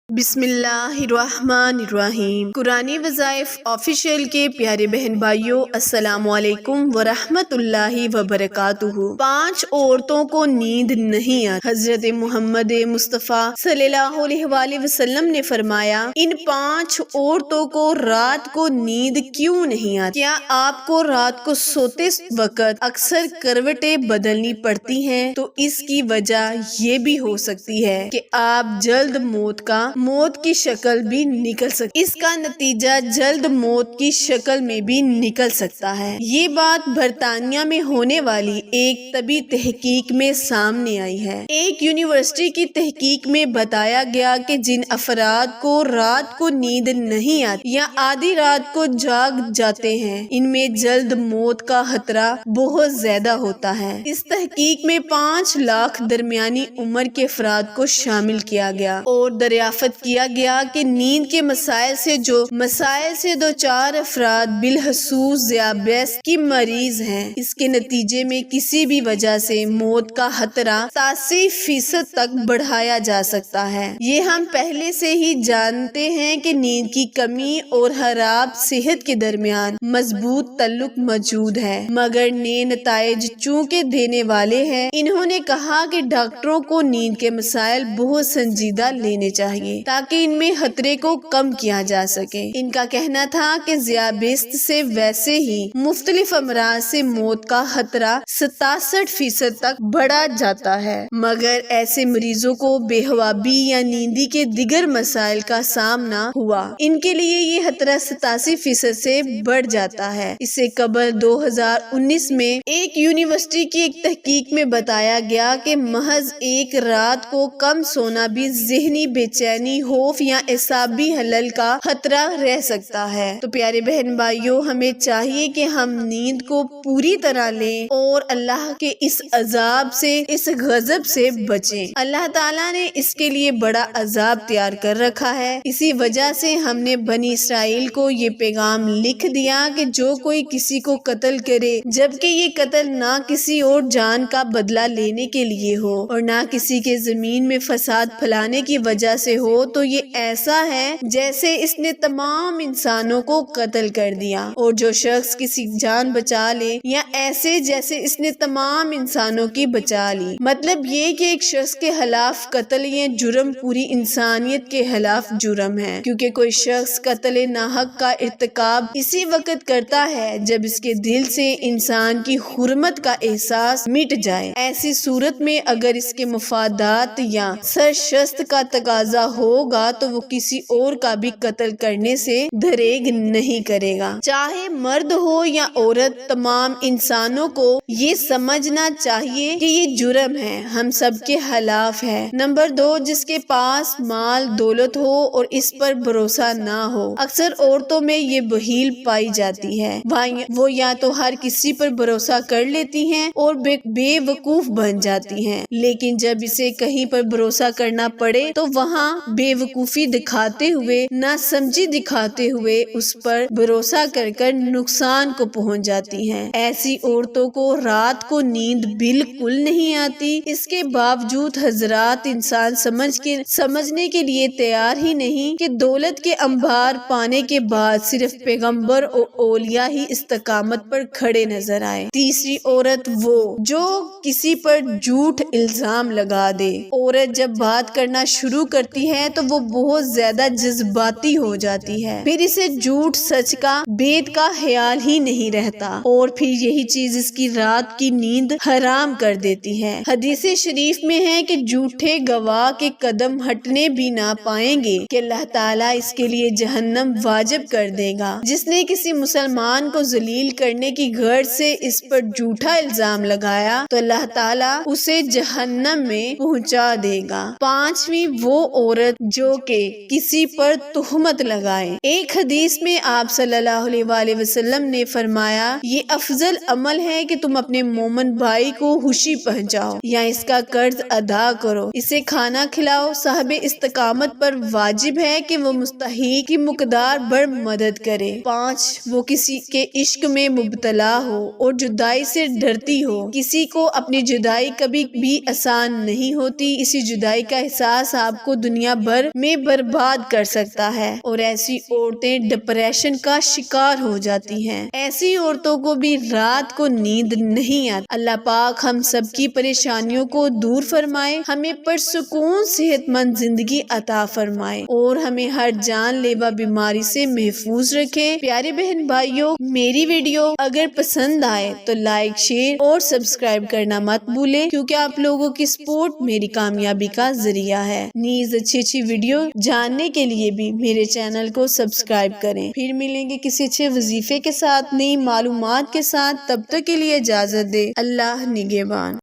بسم اللہ الرحمن الرحیم۔ قرآنی وظائف آفیشیل کے پیارے بہن بھائیوں، السلام علیکم ورحمۃ اللہ وبرکاتہ۔ 5 عورتوں کو نیند نہیں آتی۔ حضرت محمد مصطفیٰ صلی اللہ علیہ وآلہ وسلم نے فرمایا، ان 5 عورتوں کو رات کو نیند کیوں نہیں آتی؟ کیا آپ کو رات کو سوتے وقت اکثر کروٹیں بدلنی پڑتی ہیں؟ تو اس کی وجہ یہ بھی ہو سکتی ہے کہ آپ جلد موت کی شکل بھی نکل سکتی، اس کا نتیجہ جلد موت کی شکل میں بھی نکل سکتا ہے۔ یہ بات برطانیہ میں ہونے والی ایک طبی تحقیق میں سامنے آئی ہے۔ ایک یونیورسٹی کی تحقیق میں بتایا گیا کہ جن افراد کو رات کو نیند نہیں آتی یا آدھی رات کو جاگ جاتے ہیں، ان میں جلد موت کا خطرہ بہت زیادہ ہوتا ہے۔ اس تحقیق میں 5 لاکھ درمیانی عمر کے افراد کو شامل کیا گیا اور دریافت کیا گیا کہ نیند کے مسائل سے دوچار افراد بالخصوص ذیابیطس کی مریض ہیں۔ اس کے نتیجے میں کسی بھی وجہ سے موت کا خطرہ 87% تک بڑھایا جا سکتا ہے۔ یہ ہم پہلے سے ہی جانتے ہیں کہ نیند کی کمی اور خراب صحت کے درمیان مضبوط تعلق موجود ہے، مگر نئے نتائج چونکہ دینے والے ہیں۔ انہوں نے کہا کہ ڈاکٹروں کو نیند کے مسائل بہت سنجیدہ لینے چاہیے تاکہ ان میں خطرے کو کم کیا جا سکے۔ ان کا کہنا تھا کہ ذیابیطس سے ویسے ہی مختلف امراض سے موت کا خطرہ 67% تک بڑھا جاتا ہے، مگر ایسے مریضوں کو بے خوابی یا نیندی کے دیگر مسائل کا سامنا ہوا، ان کے لیے یہ خطرہ 87% سے بڑھ جاتا ہے۔ اس سے قبل 2019 میں ایک یونیورسٹی کی ایک تحقیق میں بتایا گیا کہ محض ایک رات کو کم سونا بھی ذہنی بے چینی، خوف یا اعصابی خلل کا خطرہ رہ سکتا ہے۔ تو پیارے بہن بھائیوں، ہمیں چاہیے کہ ہم نیند کو پوری طرح لیں اور اللہ کے اس عذاب سے، اس غضب سے بچیں۔ اللہ تعالیٰ نے اس کے لیے بڑا عذاب تیار کر رکھا ہے۔ اسی وجہ سے ہم نے بنی اسرائیل کو یہ پیغام لکھ دیا کہ جو کوئی کسی کو قتل کرے، جبکہ یہ قتل نہ کسی اور جان کا بدلہ لینے کے لیے ہو اور نہ کسی کے زمین میں فساد پھیلانے کی وجہ سے ہو، تو یہ ایسا ہے جیسے اس نے تمام انسانوں کو قتل کر دیا، اور جو شخص کسی جان بچا لے یا ایسے جیسے اس نے تمام انسانوں کی بچا لی۔ مطلب یہ کہ ایک شخص کے خلاف قتل یہ جرم پوری انسانیت کے خلاف جرم ہے، کیونکہ کوئی شخص قتل ناحق کا ارتکاب اسی وقت کرتا ہے جب اس کے دل سے انسان کی حرمت کا احساس مٹ جائے۔ ایسی صورت میں اگر اس کے مفادات یا سرشست کا تقاضا ہوگا تو وہ کسی اور کا بھی قتل کرنے سے دریغ نہیں کرے گا، چاہے مرد ہو یا عورت۔ تمام انسانوں کو یہ سمجھنا چاہیے کہ یہ جرم ہے، ہم سب کے خلاف ہے۔ نمبر 2، جس کے پاس مال دولت ہو اور اس پر بھروسہ نہ ہو۔ اکثر عورتوں میں یہ بخیل پائی جاتی ہے، وہ یا تو ہر کسی پر بھروسہ کر لیتی ہیں اور بے وقوف بن جاتی ہیں، لیکن جب اسے کہیں پر بھروسہ کرنا پڑے تو وہاں بے وقوفی دکھاتے ہوئے، ناسمجھی دکھاتے ہوئے اس پر بھروسہ کر نقصان کو پہنچ جاتی ہیں۔ ایسی عورتوں کو رات کو نیند بالکل نہیں آتی، اس کے باوجود حضرات انسان سمجھنے کے لیے تیار ہی نہیں کہ دولت کے انبار پانے کے بعد صرف پیغمبر اور اولیاء ہی استقامت پر کھڑے نظر آئے۔ تیسری عورت وہ جو کسی پر جھوٹ الزام لگا دے۔ عورت جب بات کرنا شروع کرتی ہے تو وہ بہت زیادہ جذباتی ہو جاتی ہے، پھر اسے جھوٹ سچ کا بید کا خیال ہی نہیں رہتا، اور پھر یہی چیز اس کی رات کی نیند حرام کر دیتی ہے۔ حدیث شریف میں ہے کہ جھوٹے گواہ کے قدم ہٹنے بھی نہ پائیں گے کہ اللہ تعالیٰ اس کے لیے جہنم واجب کر دے گا۔ جس نے کسی مسلمان کو ذلیل کرنے کی غرض سے اس پر جھوٹا الزام لگایا تو اللہ تعالیٰ اسے جہنم میں پہنچا دے گا۔ 5ویں وہ عورت جو کہ کسی پر تہمت لگائے۔ ایک حدیث میں آپ صلی اللہ علیہ وآلہ وسلم نے فرمایا، یہ افضل عمل ہے کہ تم اپنے مومن بھائی کو خوشی پہنچاؤ یا اس کا قرض ادا کرو، اسے کھانا کھلاؤ۔ صاحب استقامت پر واجب ہے کہ وہ مستحق کی مقدار بڑھ مدد کرے۔ 5، وہ کسی کے عشق میں مبتلا ہو اور جدائی سے ڈرتی ہو۔ کسی کو اپنی جدائی کبھی بھی آسان نہیں ہوتی، اسی جدائی کا احساس آپ کو دنیا بھر میں برباد کر سکتا ہے اور ایسی عورتیں ڈپریشن کا شکار ہو جاتی ہیں۔ ایسی عورتوں کو بھی رات کو نیند نہیں آتی۔ اللہ پاک ہم سب کی پریشانیوں کو دور فرمائے، ہمیں پرسکون صحت مند زندگی عطا فرمائے اور ہمیں ہر جان لیوا بیماری سے محفوظ رکھے۔ پیارے بہن بھائیوں، میری ویڈیو اگر پسند آئے تو لائک، شیئر اور سبسکرائب کرنا مت بھولیں، کیونکہ آپ لوگوں کی سپورٹ میری کامیابی کا ذریعہ ہے۔ نیز اچھی ویڈیو جاننے کے لیے بھی میرے چینل کو سبسکرائب کریں۔ پھر ملیں گے کسی اچھے وظیفے کے ساتھ، نئی معلومات کے ساتھ۔ تب تک کے لیے اجازت دے۔ اللہ نگہبان۔